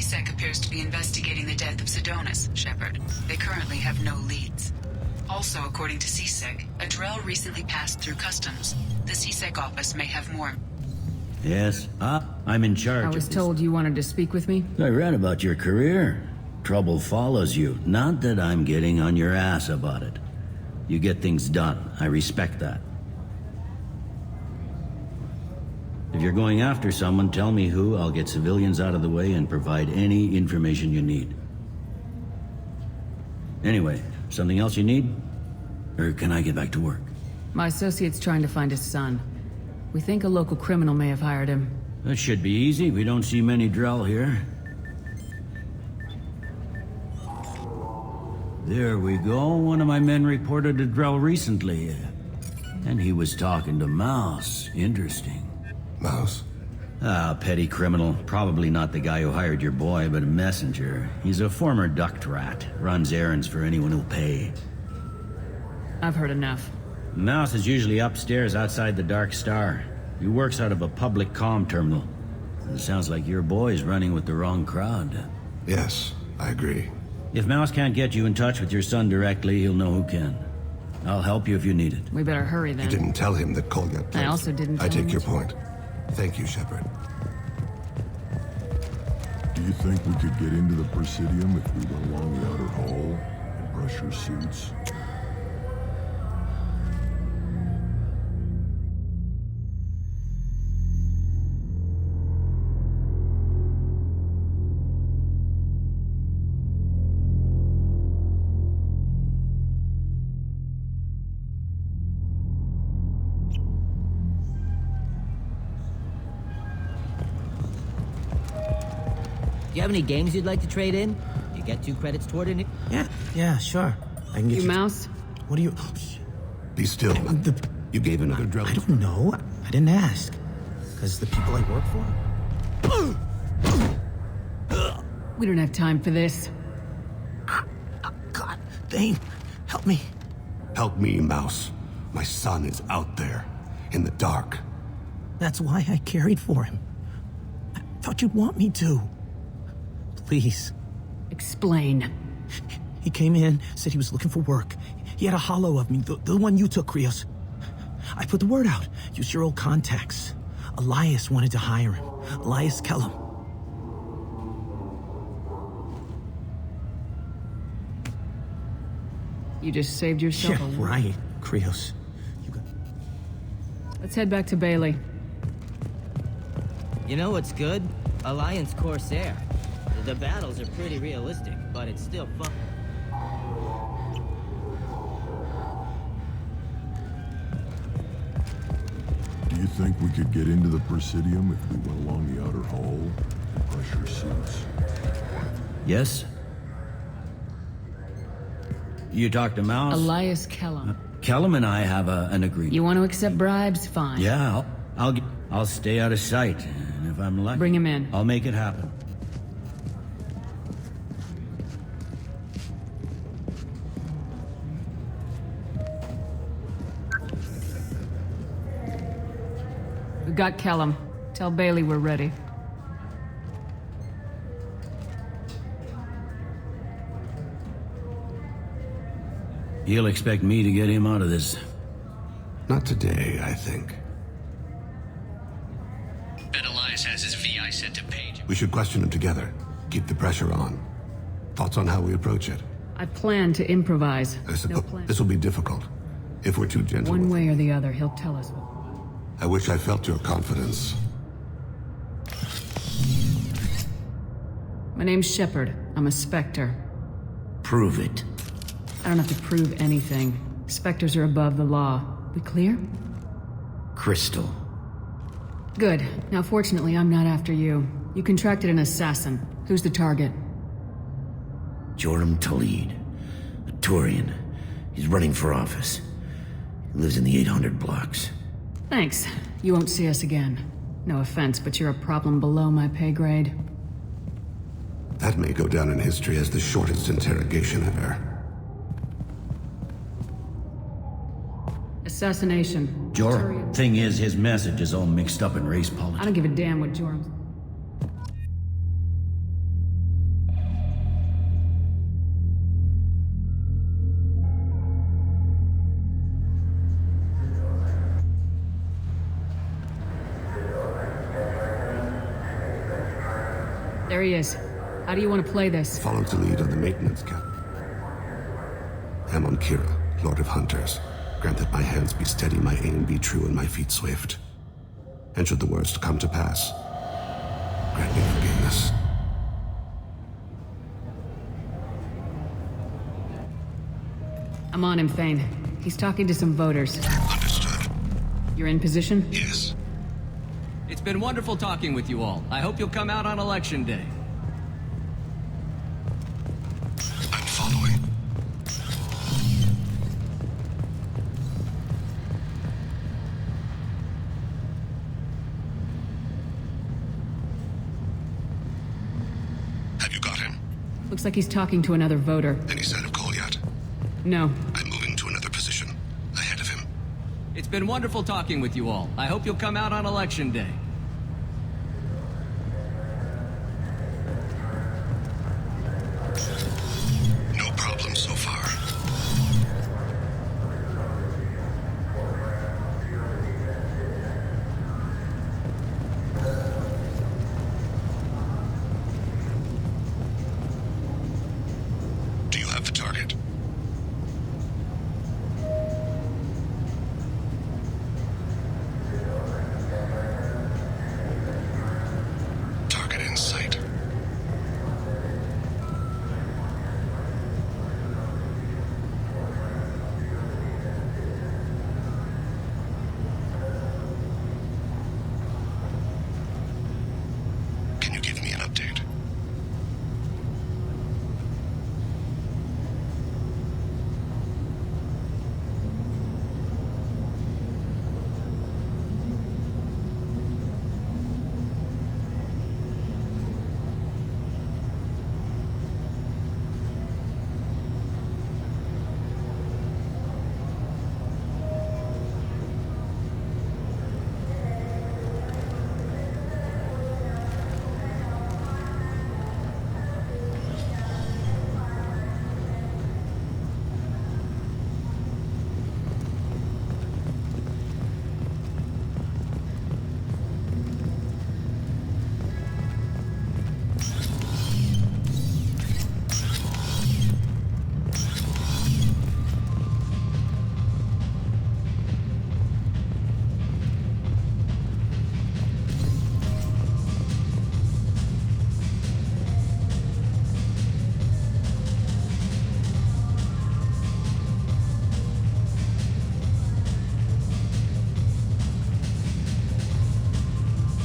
C-Sec appears to be investigating the death of Sidonis, Shepard. They currently have no leads. Also, according to C-Sec, a Drell recently passed through customs. The C-Sec office may have more. Yes, I'm in charge I of was this. told you wanted to speak with me. I read about your career. Trouble follows you. Not that I'm getting on your ass about it. You get things done. I respect that. If you're going after someone, tell me who. I'll get civilians out of the way and provide any information you need. Anyway, something else you need? Or can I get back to work? My associate's trying to find his son. We think a local criminal may have hired him. That should be easy. We don't see many Drell here. There we go. One of my men reported a Drell recently. And he was talking to Mouse. Interesting. Mouse? Petty criminal. Probably not the guy who hired your boy, but a messenger. He's a former duct rat. Runs errands for anyone who'll pay. I've heard enough. Mouse is usually upstairs outside the Dark Star. He works out of a public comm terminal. It sounds like your boy's running with the wrong crowd. Yes, I agree. If Mouse can't get you in touch with your son directly, he'll know who can. I'll help you if you need it. We better hurry then. You didn't tell him that Cole got placed. I also didn't I tell take him your to. point. Thank you, Shepard. Do you think we could get into the Presidium if we went along the outer hall and brush your suits? Do you have any games you'd like to trade in? You get 2 credits toward it? Yeah, sure. I can get You you... Mouse? What do you... Be still. You gave another Drell. I don't know. I didn't ask. Because the people I work for... We don't have time for this. God, Thane, help me. Help me, Mouse. My son is out there, in the dark. That's why I carried for him. I thought you'd want me to. Please. Explain. He came in, said he was looking for work. He had a hollow of me, the one you took, Krios. I put the word out. Used your old contacts. Elias wanted to hire him. Elias Kellum. You just saved yourself Yeah, a war. right, Krios. You got... Let's head back to Bailey. You know what's good? Alliance Corsair. The battles are pretty realistic, but it's still fun. Do you think we could get into the Presidium if we went along the outer hall and brush your suits? Yes? You talked to Mouse? Elias Kellum. Kellum and I have an agreement. You want to accept bribes? Fine. Yeah, I'll stay out of sight. And if I'm lucky... Bring him in. I'll make it happen. We got Kellum. Tell Bailey we're ready. He'll expect me to get him out of this. Not today, I think. Bet Elias has his VI set to Page. We should question him together. Keep the pressure on. Thoughts on how we approach it? I plan to improvise. I No suppose plan. this will be difficult. If we're too gentle. One with way him. or the other, he'll tell us. I wish I felt your confidence. My name's Shepard. I'm a Spectre. Prove it. I don't have to prove anything. Spectres are above the law. We clear? Crystal. Good. Now, fortunately, I'm not after you. You contracted an assassin. Who's the target? Joram Talid. A Turian. He's running for office. He lives in the 800 blocks. Thanks. You won't see us again. No offense, but you're a problem below my pay grade. That may go down in history as the shortest interrogation ever. Assassination. Joram. Thing is, his message is all mixed up in race I politics. don't give a damn what Joram's... There he is. How do you want to play this? Follow to lead on the maintenance cap. Amon Kira, Lord of Hunters. Grant that my hands be steady, my aim be true, and my feet swift. And should the worst come to pass, grant me forgiveness. I'm on him, Thane. He's talking to some voters. Understood. You're in position? Yes. It's been wonderful talking with you all. I hope you'll come out on Election Day. I'm following. Have you got him? Looks like he's talking to another voter. Any sign of Goliath? No. I'm moving to another position. Ahead of him. It's been wonderful talking with you all. I hope you'll come out on Election Day. No problem so far. Do you have the target? Target in sight. Can you give me an update?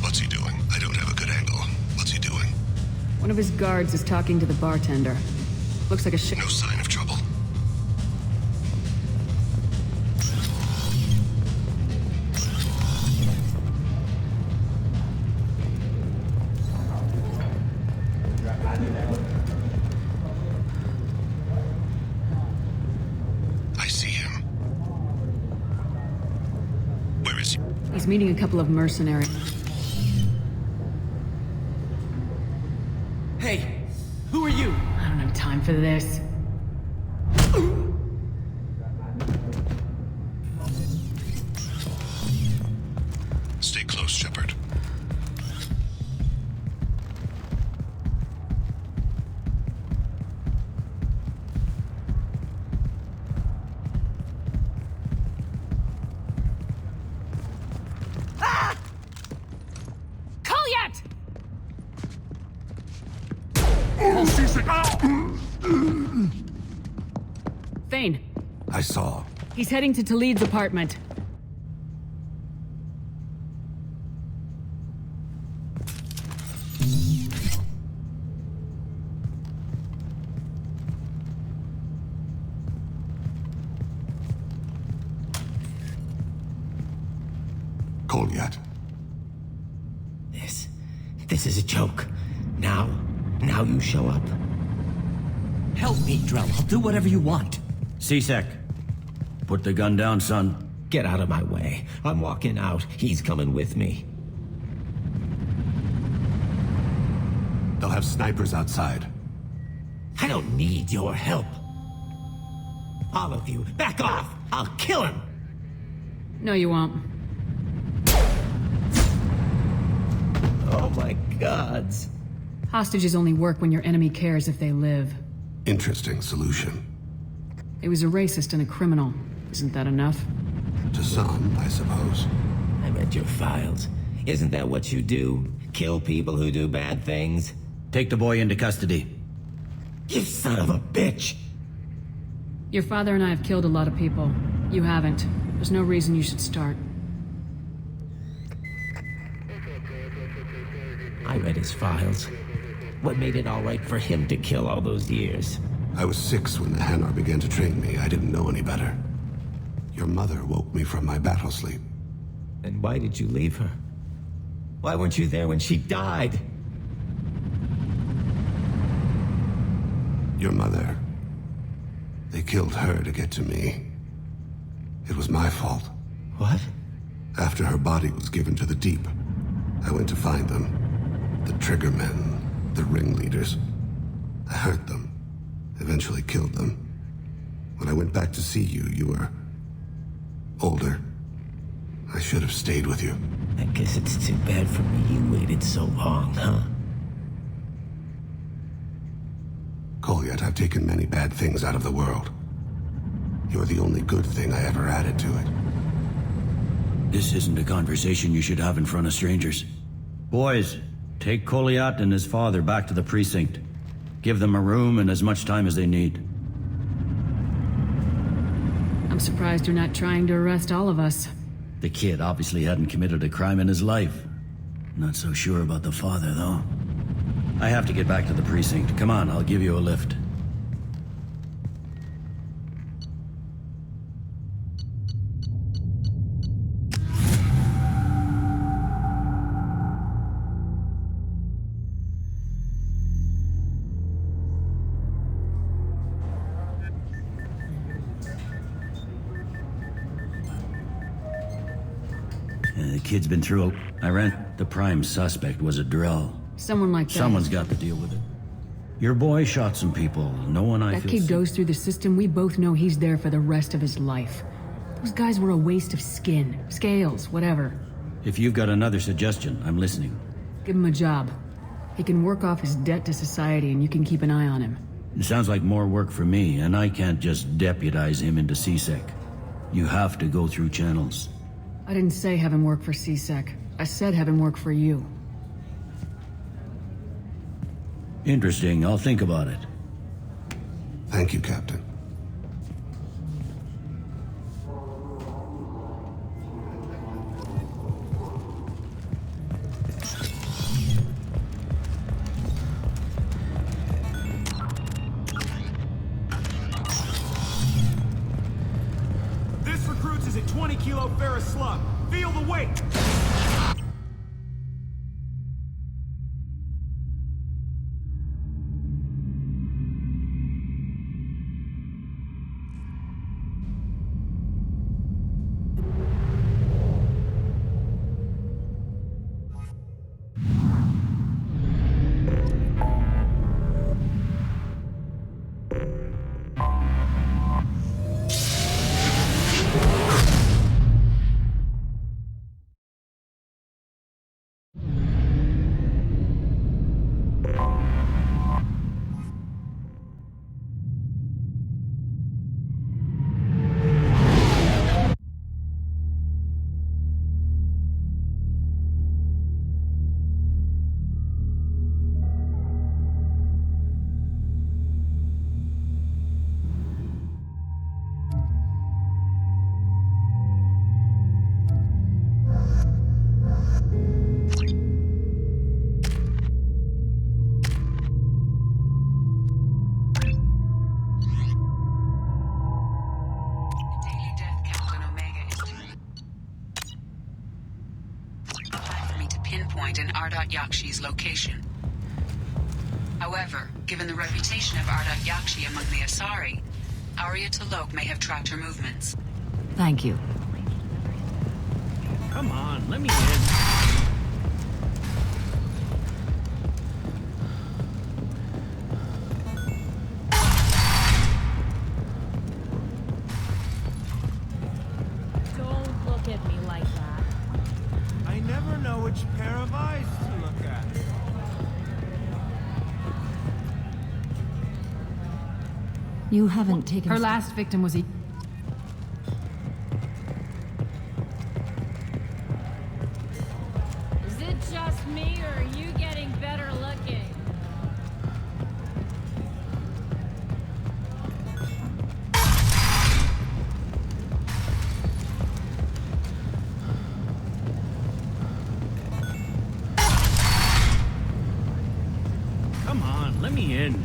What's he doing? I don't have a good angle. What's he doing? One of his guards is talking to the bartender. Looks like a No sign of trouble. I see him. Where is he? He's meeting a couple of mercenaries. Hey, who are you? I don't have time for this. Stay close, Shepard. Kolyat! Thane, I saw. he's heading to Talid's apartment. Goliath. This is a joke. Now you show up. Help me, Drell. I'll do whatever you want. C-Sec, put the gun down, son. Get out of my way. I'm walking out. He's coming with me. They'll have snipers outside. I don't need your help. All of you, back off! I'll kill him! No, you won't. Oh my gods. Hostages only work when your enemy cares if they live. Interesting solution. He was a racist and a criminal. Isn't that enough? To some, I suppose. I read your files. Isn't that what you do? Kill people who do bad things? Take the boy into custody. You son of a bitch! Your father and I have killed a lot of people. You haven't. There's no reason you should start. I read his files. What made it all right for him to kill all those years? I was 6 when the Hanar began to train me. I didn't know any better. Your mother woke me from my battle sleep. And why did you leave her? Why weren't you there when she died? Your mother. They killed her to get to me. It was my fault. What? After her body was given to the Deep, I went to find them. The Triggermen, the ringleaders. I hurt them. Eventually killed them. When I went back to see you, you were... older. I should have stayed with you. I guess it's too bad for me you waited so long, huh? Kolyat, I've taken many bad things out of the world. You're the only good thing I ever added to it. This isn't a conversation you should have in front of strangers. Boys, take Kolyat and his father back to the precinct. Give them a room and as much time as they need. I'm surprised you're not trying to arrest all of us. The kid obviously hadn't committed a crime in his life. Not so sure about the father, though. I have to get back to the precinct. Come on, I'll give you a lift. The kid's been through I ran. The prime suspect was a Drell. Someone like that. Someone's got to deal with it. Your boy shot some people. No one I That feel kid safe. goes through the system, we both know he's there for the rest of his life. Those guys were a waste of skin, scales, whatever. If you've got another suggestion, I'm listening. Give him a job. He can work off his debt to society and you can keep an eye on him. It sounds like more work for me, and I can't just deputize him into CSEC. You have to go through channels. I didn't say have him work for CSEC. I said have him work for you. Interesting. I'll think about it. Thank you, Captain. This recruits is a 20-kilo ferrous slug. Feel the weight! Yakshi's location. However, given the reputation of Ardat Yakshi among the Asari, Arya T'Loak may have tracked her movements. Thank you. Come on, let me in. Don't look at me like that. I never know which pair of eyes to look at. You haven't taken... Her last victim was a... Is it just me, or are you getting better looking? Come on, let me in.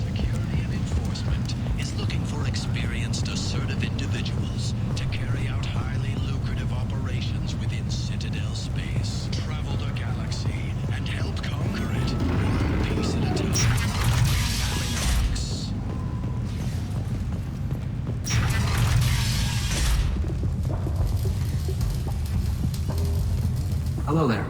Security and Enforcement is looking for experienced, assertive individuals to carry out highly lucrative operations within Citadel space. Travel the galaxy and help conquer it, one piece at a time. Valley Hello there.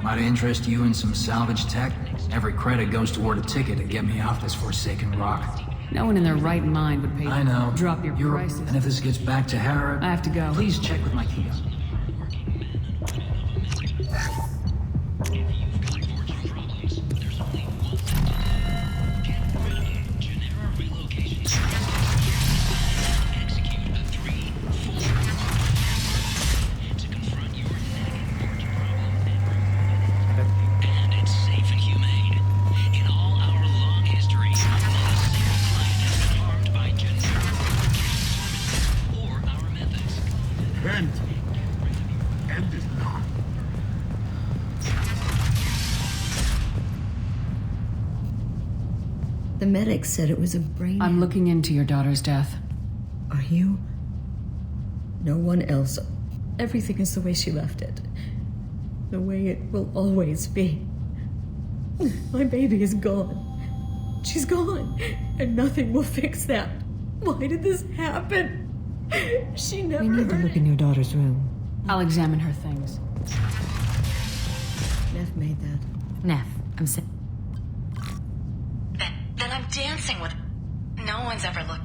Might interest you in some salvage tech? Every credit goes toward a ticket to get me off this forsaken rock. No one in their right mind would pay I know. drop your prices. And if this gets back to Harrod... I have to go. Please check with my kiosk. The medic said it was a brain... I'm looking into your daughter's death. Are you? No one else. Everything is the way she left it. The way it will always be. My baby is gone. She's gone. And nothing will fix that. Why did this happen? She never... We need to look in your daughter's room. I'll examine her things. Neff made that. Neff, I'm sick. Then I'm dancing with... No one's ever looked...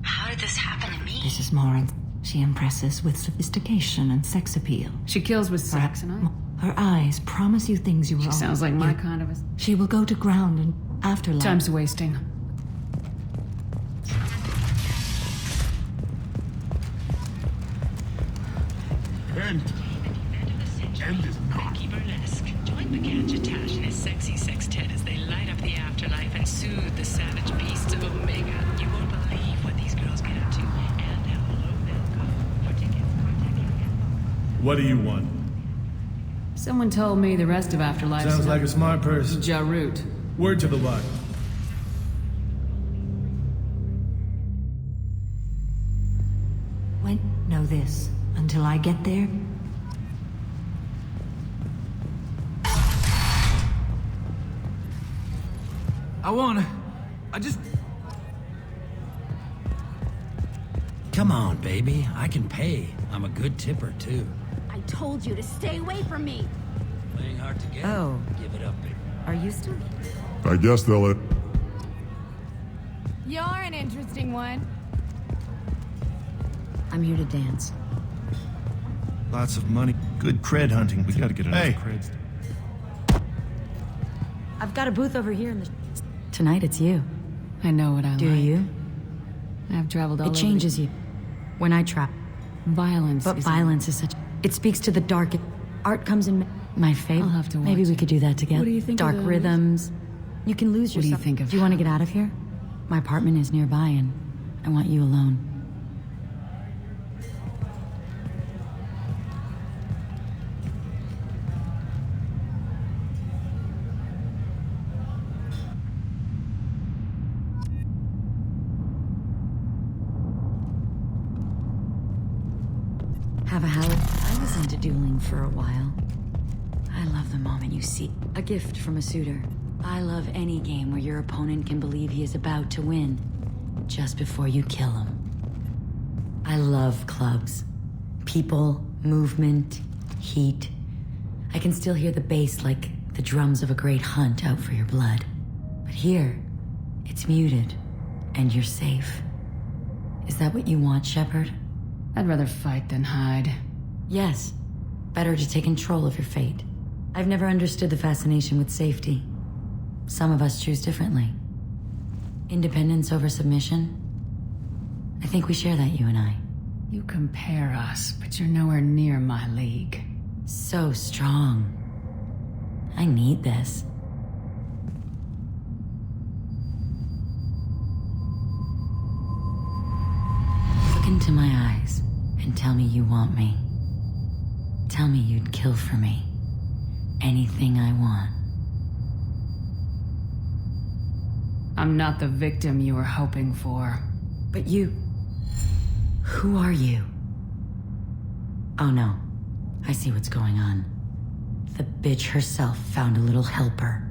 How did this happen to me? Mrs. Moran, she impresses with sophistication and sex appeal. She kills with sex and Her eyes promise you things you will... She sounds like my kind of a... She will go to ground and afterlife. Time's wasting. End is not. Becky Burlesque. Join the Gadgetash and his sexy sextet as they light up the afterlife and soothe the savage beasts of Omega. You won't believe what these girls get up to and how low they'll go. For tickets, contact your... What do you want? Someone told me the rest of Afterlife... Sounds like a smart person. Jarut. Word to the wise. When? Know this. Until I get there... I just... Come on, baby. I can pay. I'm a good tipper, too. I told you to stay away from me. Playing hard to get. Oh. Give it up, baby. Are you still... I guess they'll let... You're an interesting one. I'm here to dance. Lots of money. Good cred hunting. We gotta get enough creds. I've got a booth over here in the... Tonight it's you. I know what I like. Do you? I've traveled all over. It changes you. When I trap. Violence. But violence is such... It speaks to the dark. Art comes in my favorite. I'll have to watch. Maybe we could do that together. What do you think of Dark those? rhythms. You can lose What do you yourself. think of... Do you want to get out of here? My apartment is nearby and I want you alone. Have a Howard? I was into dueling for a while. I love the moment you see a gift from a suitor. I love any game where your opponent can believe he is about to win just before you kill him. I love clubs. People, movement, heat. I can still hear the bass like the drums of a great hunt out for your blood. But here, it's muted, and you're safe. Is that what you want, Shepard? I'd rather fight than hide. Yes. Better to take control of your fate. I've never understood the fascination with safety. Some of us choose differently. Independence over submission? I think we share that, you and I. You compare us, but you're nowhere near my league. So strong. I need this. Look into my eyes and tell me you want me. Tell me you'd kill for me. Anything I want. I'm not the victim you were hoping for. But you... Who are you? Oh no. I see what's going on. The bitch herself found a little helper.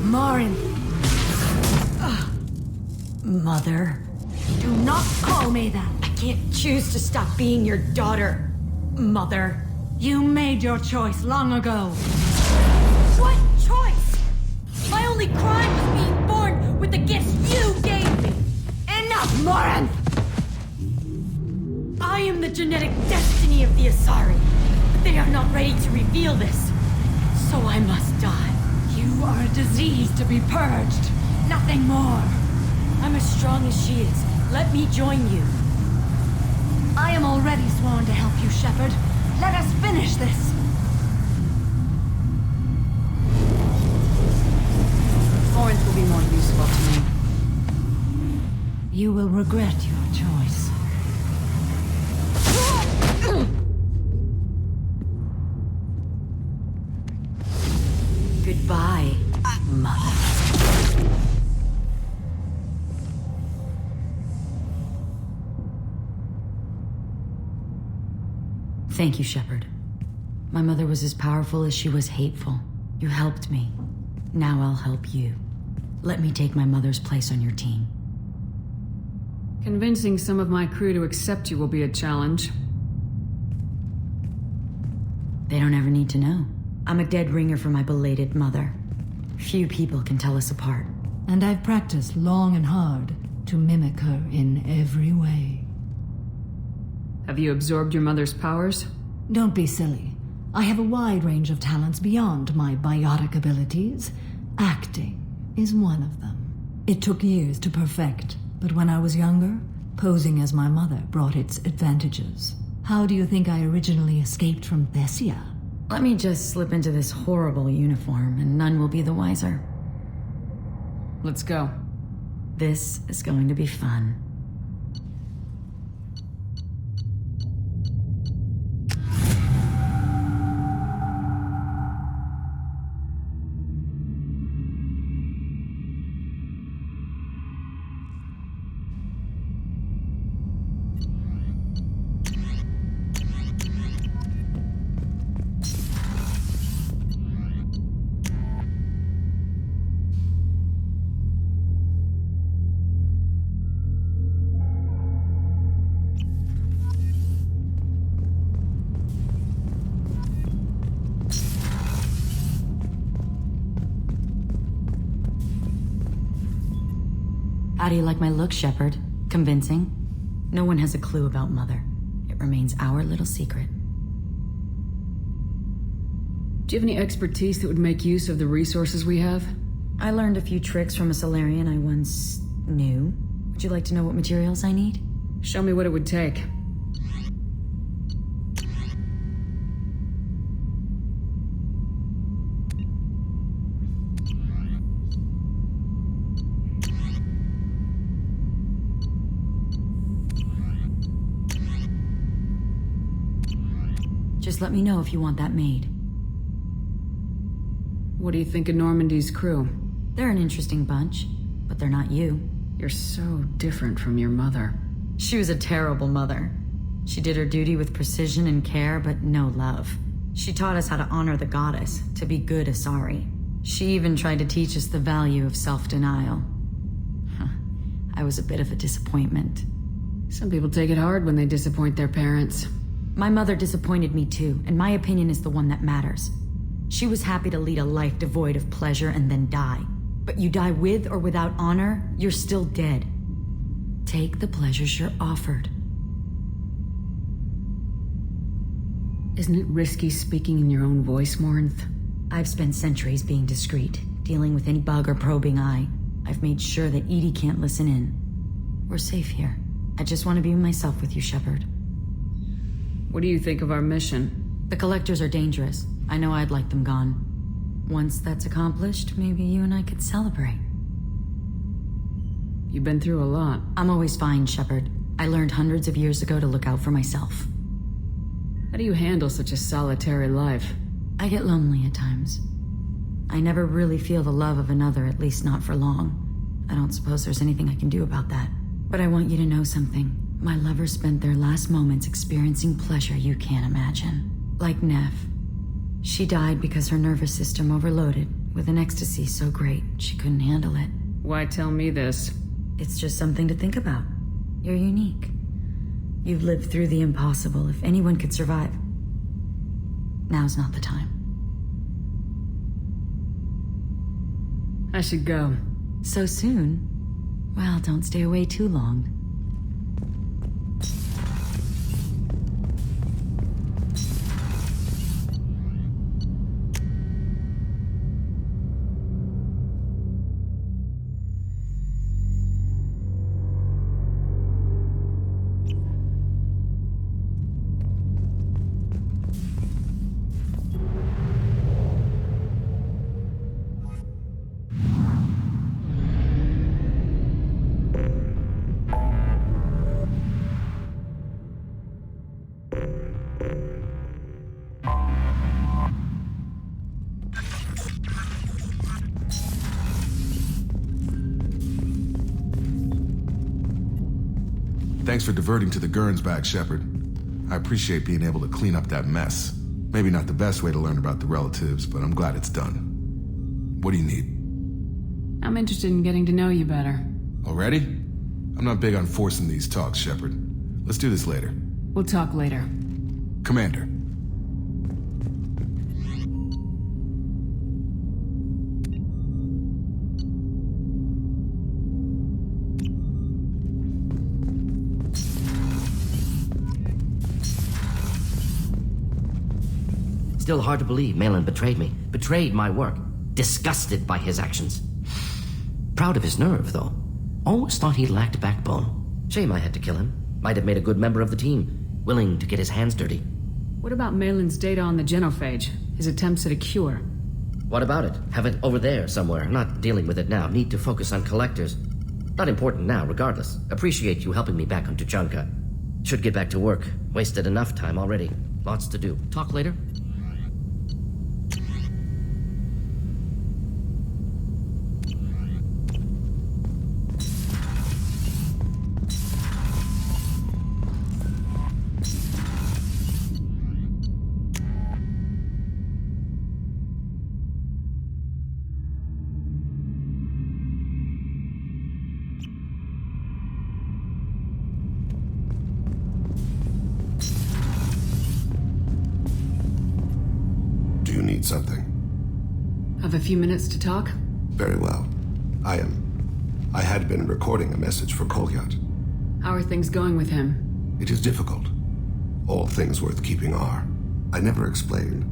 Morin! Mother. Do not call me that! I can't choose to stop being your daughter, Mother. You made your choice long ago. What choice? My only crime was being born with the gifts you gave me. Enough, Morin! I am the genetic destiny of the Asari, but they are not ready to reveal this. So I must die. You are a disease to be purged. Nothing more. I'm as strong as she is. Let me join you. I am already sworn to help you, Shepard. Let us finish this. Florence will be more useful to me. You will regret your choice. Goodbye, Mother. Thank you, Shepard. My mother was as powerful as she was hateful. You helped me. Now I'll help you. Let me take my mother's place on your team. Convincing some of my crew to accept you will be a challenge. They don't ever need to know. I'm a dead ringer for my belated mother. Few people can tell us apart. And I've practiced long and hard to mimic her in every way. Have you absorbed your mother's powers? Don't be silly. I have a wide range of talents beyond my biotic abilities. Acting is one of them. It took years to perfect, but when I was younger, posing as my mother brought its advantages. How do you think I originally escaped from Thessia? Let me just slip into this horrible uniform and none will be the wiser. Let's go. This is going to be fun. How do you like my look, Shepard? Convincing? No one has a clue about Mother. It remains our little secret. Do you have any expertise that would make use of the resources we have? I learned a few tricks from a Solarian I once knew. Would you like to know what materials I need? Show me what it would take. Just let me know if you want that made. What do you think of Normandy's crew? They're an interesting bunch, but they're not you. You're so different from your mother. She was a terrible mother. She did her duty with precision and care, but no love. She taught us how to honor the goddess, to be good Asari. She even tried to teach us the value of self-denial. I was a bit of a disappointment. Some people take it hard when they disappoint their parents. My mother disappointed me too, and my opinion is the one that matters. She was happy to lead a life devoid of pleasure and then die. But you die with or without honor, you're still dead. Take the pleasures you're offered. Isn't it risky speaking in your own voice, Morinth? I've spent centuries being discreet, dealing with any bug or probing eye. I've made sure that Edie can't listen in. We're safe here. I just want to be myself with you, Shepard. What do you think of our mission? The Collectors are dangerous. I know I'd like them gone. Once that's accomplished, maybe you and I could celebrate. You've been through a lot. I'm always fine, Shepard. I learned hundreds of years ago to look out for myself. How do you handle such a solitary life? I get lonely at times. I never really feel the love of another, at least not for long. I don't suppose there's anything I can do about that. But I want you to know something. My lovers spent their last moments experiencing pleasure you can't imagine. Like Nev. She died because her nervous system overloaded with an ecstasy so great she couldn't handle it. Why tell me this? It's just something to think about. You're unique. You've lived through the impossible. If anyone could survive, now's not the time. I should go. So soon? Well, don't stay away too long. Thanks for diverting to the Gernsback, Shepard. I appreciate being able to clean up that mess. Maybe not the best way to learn about the relatives, but I'm glad it's done. What do you need? I'm interested in getting to know you better. Already? I'm not big on forcing these talks, Shepard. Let's do this later. We'll talk later. Commander. Still hard to believe Malin betrayed me. Betrayed my work. Disgusted by his actions. Proud of his nerve, though. Always thought he lacked backbone. Shame I had to kill him. Might have made a good member of the team. Willing to get his hands dirty. What about Malin's data on the genophage? His attempts at a cure? What about it? Have it over there somewhere. Not dealing with it now. Need to focus on Collectors. Not important now, regardless. Appreciate you helping me back on Tuchanka. Should get back to work. Wasted enough time already. Lots to do. Talk later? Something. Have a few minutes to talk? Very well. I had been recording a message for Kolyat. How are things going with him? It is difficult. All things worth keeping are. I never explained.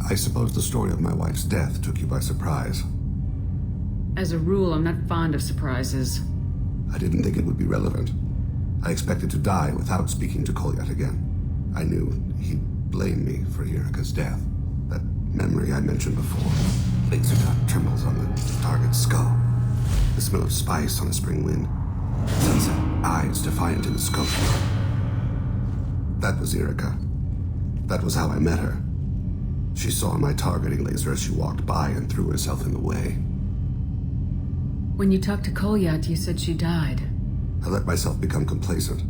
I suppose the story of my wife's death took you by surprise. As a rule, I'm not fond of surprises. I didn't think it would be relevant. I expected to die without speaking to Kolyat again. I knew he'd blame me for Irika's death. That memory I mentioned before. Laser dot trembles on the target's skull. The smell of spice on a spring wind. Sunset eyes defiant in the scope. That was Irika. That was how I met her. She saw my targeting laser as she walked by and threw herself in the way. When you talked to Kolyat, you said she died. I let myself become complacent.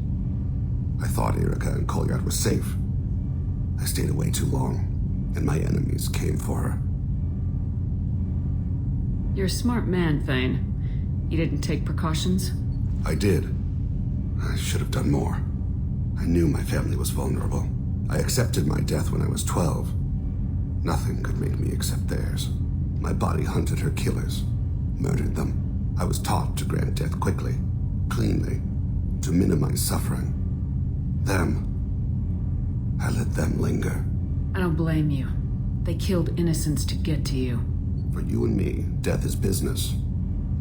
I thought Irika and Kolyat were safe. I stayed away too long, and my enemies came for her. You're a smart man, Thane. You didn't take precautions? I did. I should have done more. I knew my family was vulnerable. I accepted my death when I was 12. Nothing could make me accept theirs. My body hunted her killers, murdered them. I was taught to grant death quickly, cleanly, to minimize suffering. I let them linger. I don't blame you. They killed innocents to get to you. For you and me, death is business.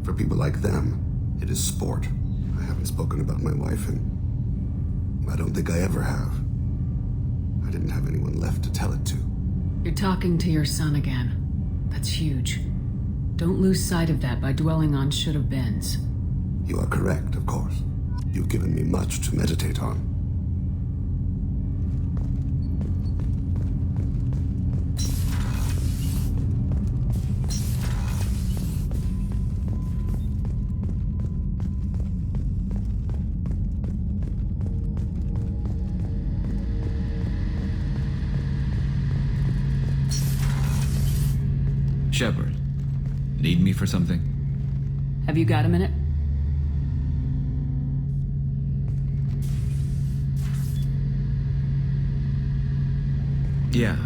For people like them, it is sport. I haven't spoken about my wife, and I don't think I ever have. I didn't have anyone left to tell it to. You're talking to your son again. That's huge. Don't lose sight of that by dwelling on should-have-beens. You are correct, of course. You've given me much to meditate on. Shepard, need me for something? Have you got a minute? Yeah.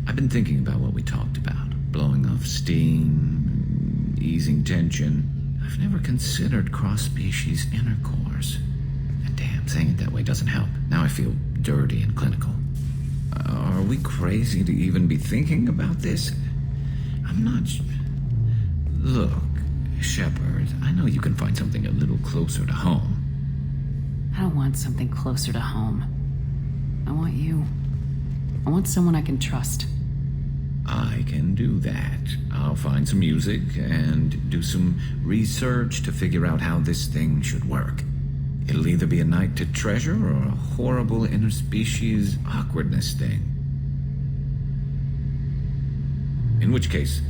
I've been thinking about what we talked about. Blowing off steam, easing tension. I've never considered cross-species intercourse. And damn, saying it that way doesn't help. Now I feel dirty and clinical. Are we crazy to even be thinking about this? I'm not... Look, Shepard, I know you can find something a little closer to home. I don't want something closer to home. I want you. I want someone I can trust. I can do that. I'll find some music and do some research to figure out how this thing should work. It'll either be a night to treasure or a horrible interspecies awkwardness thing. In which case,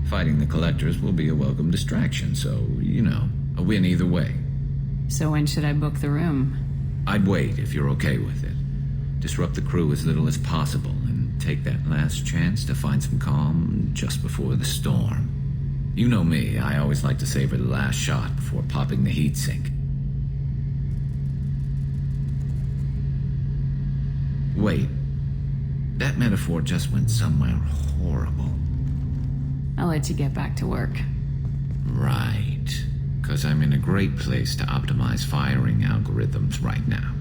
fighting the Collectors will be a welcome distraction, so, you know, a win either way. So when should I book the room? I'd wait if you're okay with it. Disrupt the crew as little as possible and take that last chance to find some calm just before the storm. You know me, I always like to savor the last shot before popping the heatsink. Wait, that metaphor just went somewhere horrible. I'll let you get back to work. Right, because I'm in a great place to optimize firing algorithms right now.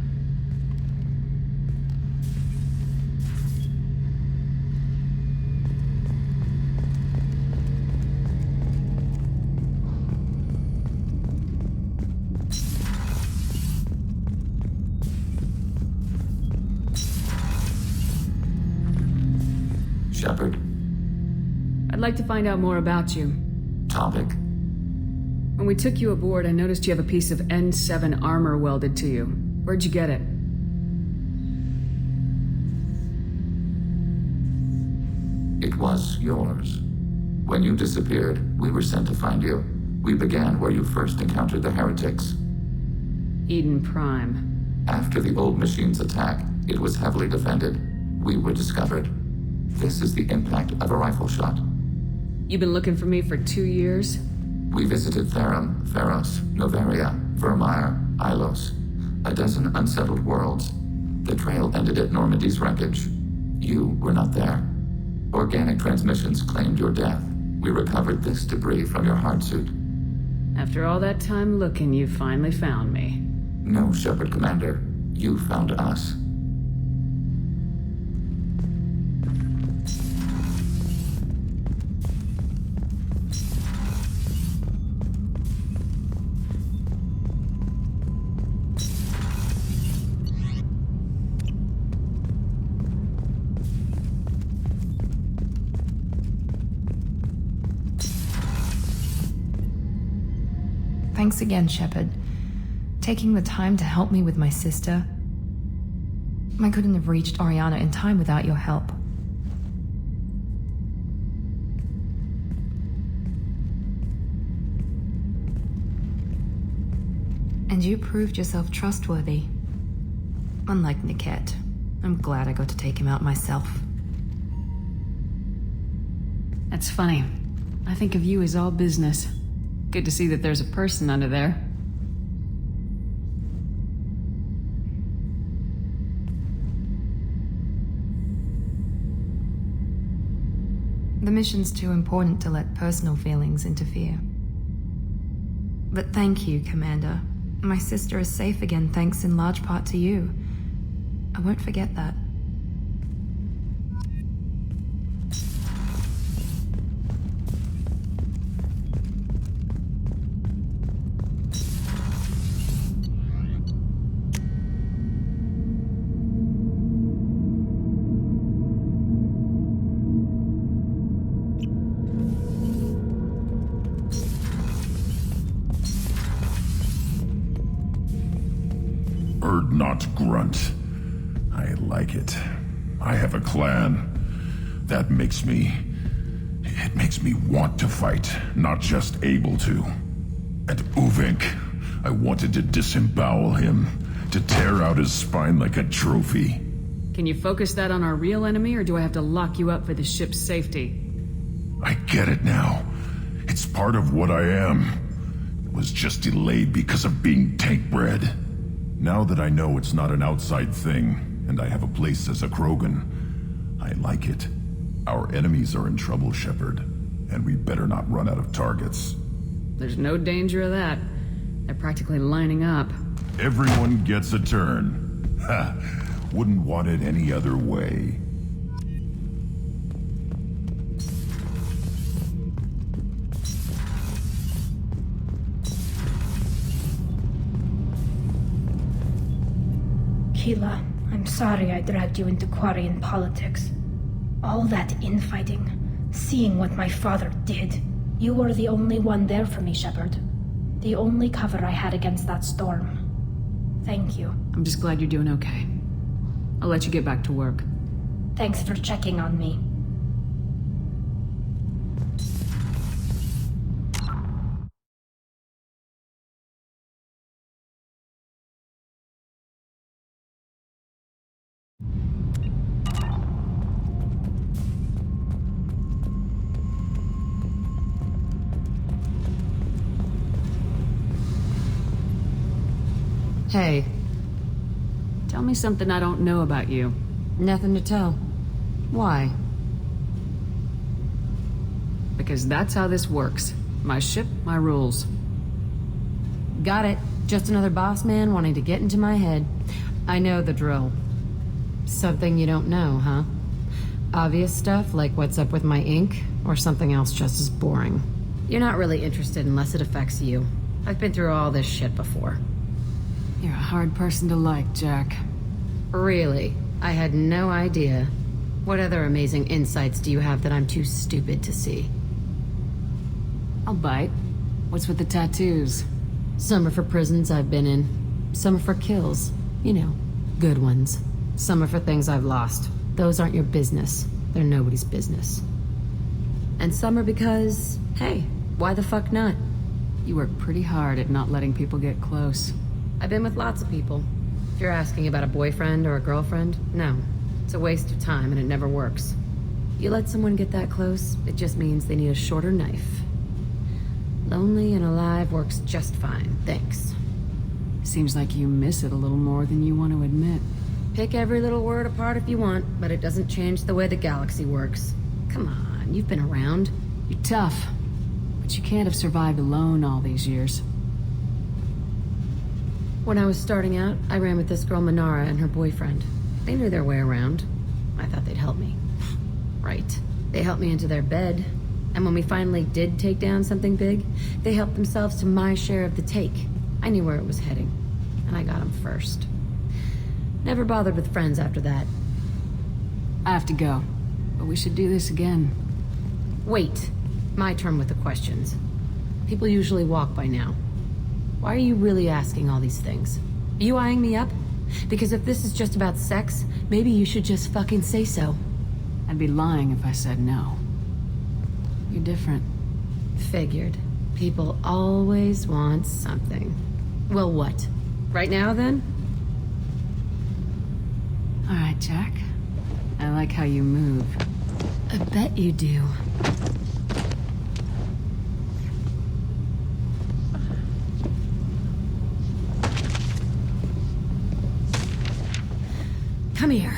Shepard. I'd like to find out more about you. Topic? When we took you aboard, I noticed you have a piece of N7 armor welded to you. Where'd you get it? It was yours. When you disappeared, we were sent to find you. We began where you first encountered the heretics. Eden Prime. After the old machine's attack, it was heavily defended. We were discovered. This is the impact of a rifle shot. You've been looking for me for 2 years? We visited Therum, Pharos, Noveria, Vermeer, Ilos. A dozen unsettled worlds. The trail ended at Normandy's wreckage. You were not there. Organic transmissions claimed your death. We recovered this debris from your hard suit. After all that time looking, you finally found me. No, Shepard Commander. You found us. Thanks again, Shepard. Taking the time to help me with my sister. I couldn't have reached Oriana in time without your help. And you proved yourself trustworthy. Unlike Niket, I'm glad I got to take him out myself. That's funny. I think of you as all business. Good to see that there's a person under there. The mission's too important to let personal feelings interfere. But thank you, Commander. My sister is safe again thanks in large part to you. I won't forget that. not grunt. I like it. I have a clan. That makes me... It makes me want to fight, not just able to. And Uvink, I wanted to disembowel him, to tear out his spine like a trophy. Can you focus that on our real enemy, or do I have to lock you up for the ship's safety? I get it now. It's part of what I am. It was just delayed because of being tank bred. Now that I know it's not an outside thing, and I have a place as a Krogan, I like it. Our enemies are in trouble, Shepard, and we better not run out of targets. There's no danger of that. They're practically lining up. Everyone gets a turn. Ha! Wouldn't want it any other way. Keela, I'm sorry I dragged you into Quarian politics. All that infighting, seeing what my father did. You were the only one there for me, Shepard. The only cover I had against that storm. Thank you. I'm just glad you're doing okay. I'll let you get back to work. Thanks for checking on me. Hey. Tell me something I don't know about you. Nothing to tell. Why? Because that's how this works. My ship, my rules. Got it. Just another boss man wanting to get into my head. I know the drill. Something you don't know, huh? Obvious stuff like what's up with my ink, or something else just as boring? You're not really interested unless it affects you. I've been through all this shit before. You're a hard person to like, Jack. Really? I had no idea. What other amazing insights do you have that I'm too stupid to see? I'll bite. What's with the tattoos? Some are for prisons I've been in. Some are for kills. You know, good ones. Some are for things I've lost. Those aren't your business. They're nobody's business. And some are because, hey, why the fuck not? You work pretty hard at not letting people get close. I've been with lots of people. If you're asking about a boyfriend or a girlfriend, no. It's a waste of time and it never works. You let someone get that close, it just means they need a shorter knife. Lonely and alive works just fine, thanks. Seems like you miss it a little more than you want to admit. Pick every little word apart if you want, but it doesn't change the way the galaxy works. Come on, you've been around. You're tough, but you can't have survived alone all these years. When I was starting out, I ran with this girl Minara and her boyfriend. They knew their way around. I thought they'd help me. Right. They helped me into their bed. And when we finally did take down something big, they helped themselves to my share of the take. I knew where it was heading. And I got them first. Never bothered with friends after that. I have to go. But we should do this again. Wait. My turn with the questions. People usually walk by now. Why are you really asking all these things? Are you eyeing me up? Because if this is just about sex, maybe you should just fucking say so. I'd be lying if I said no. You're different. Figured. People always want something. Well, what? Right now, then? All right, Jack. I like how you move. I bet you do. Come here.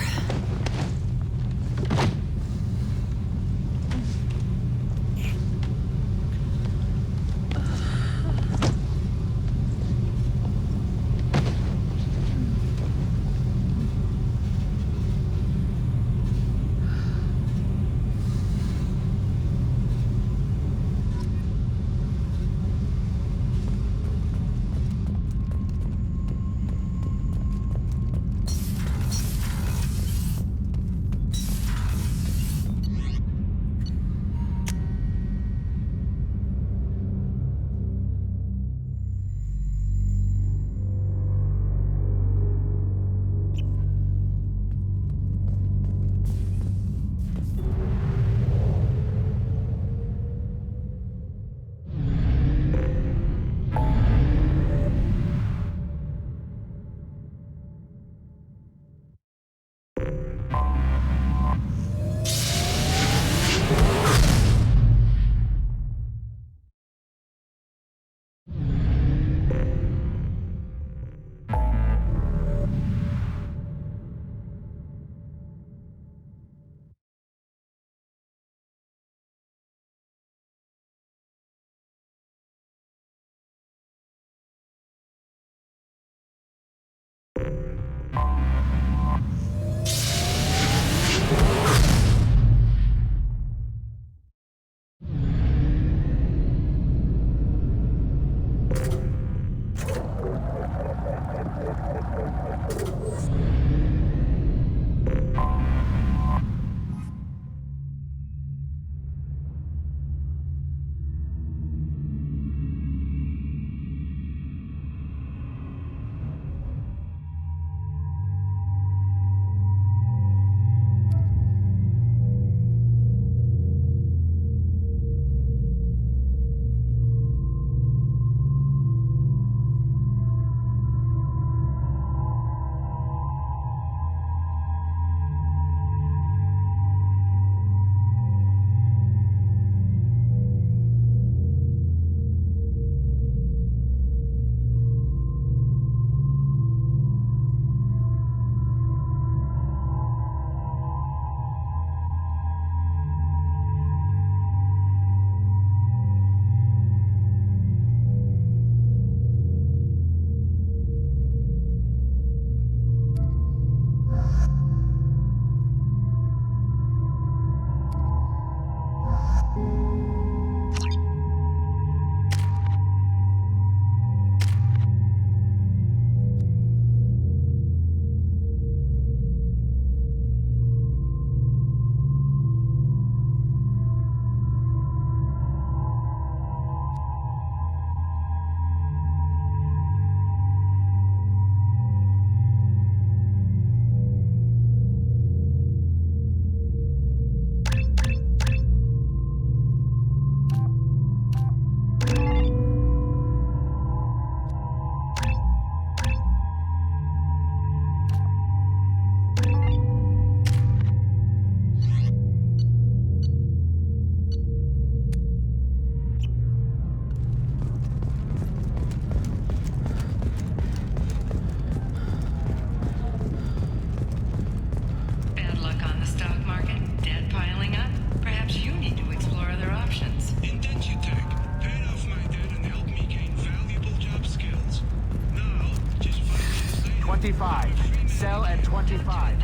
55.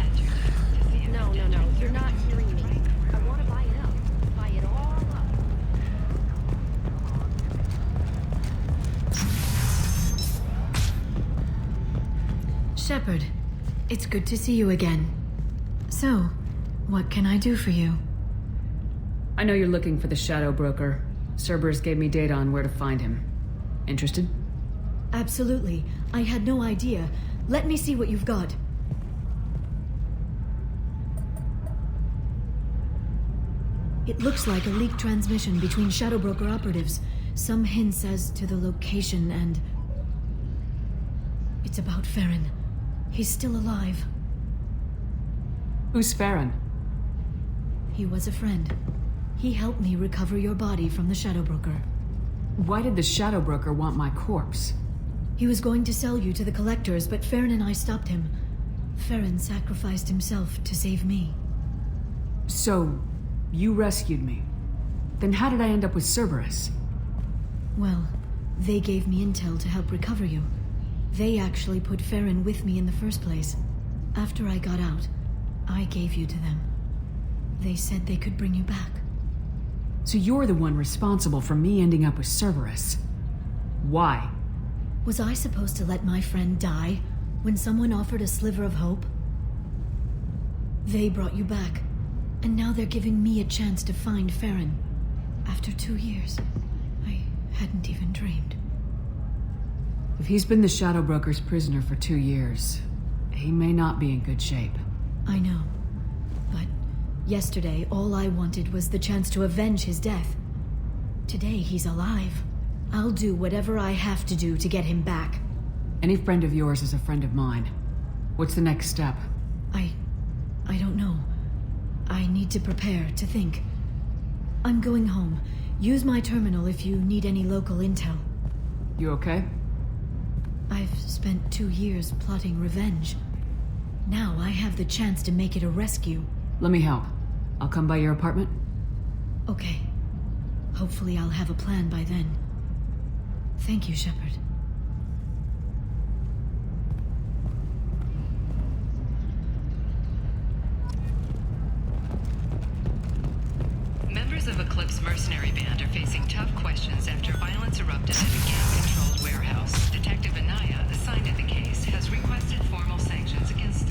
No, you're not hearing me. I want to buy it up. Buy it all up. Shepard, it's good to see you again. So, what can I do for you? I know you're looking for the Shadow Broker. Cerberus gave me data on where to find him. Interested? Absolutely. I had no idea. Let me see what you've got. It looks like a leaked transmission between Shadow Broker operatives. Some hints as to the location and... It's about Farron. He's still alive. Who's Farron? He was a friend. He helped me recover your body from the Shadow Broker. Why did the Shadow Broker want my corpse? He was going to sell you to the Collectors, but Farron and I stopped him. Farron sacrificed himself to save me. So, you rescued me. Then how did I end up with Cerberus? Well, they gave me intel to help recover you. They actually put Farron with me in the first place. After I got out, I gave you to them. They said they could bring you back. So you're the one responsible for me ending up with Cerberus. Why? Was I supposed to let my friend die when someone offered a sliver of hope? They brought you back, and now they're giving me a chance to find Farron. After 2 years, I hadn't even dreamed. If he's been the Shadow Broker's prisoner for 2 years, he may not be in good shape. I know. But yesterday, all I wanted was the chance to avenge his death. Today, he's alive. I'll do whatever I have to do to get him back. Any friend of yours is a friend of mine. What's the next step? I don't know. I need to prepare, to think. I'm going home. Use my terminal if you need any local intel. You okay? I've spent 2 years plotting revenge. Now I have the chance to make it a rescue. Let me help. I'll come by your apartment. Okay. Hopefully I'll have a plan by then. Thank you, Shepard. Members of Eclipse mercenary band are facing tough questions after violence erupted at a gang-controlled warehouse. Detective Anaya, assigned to the case, has requested formal sanctions against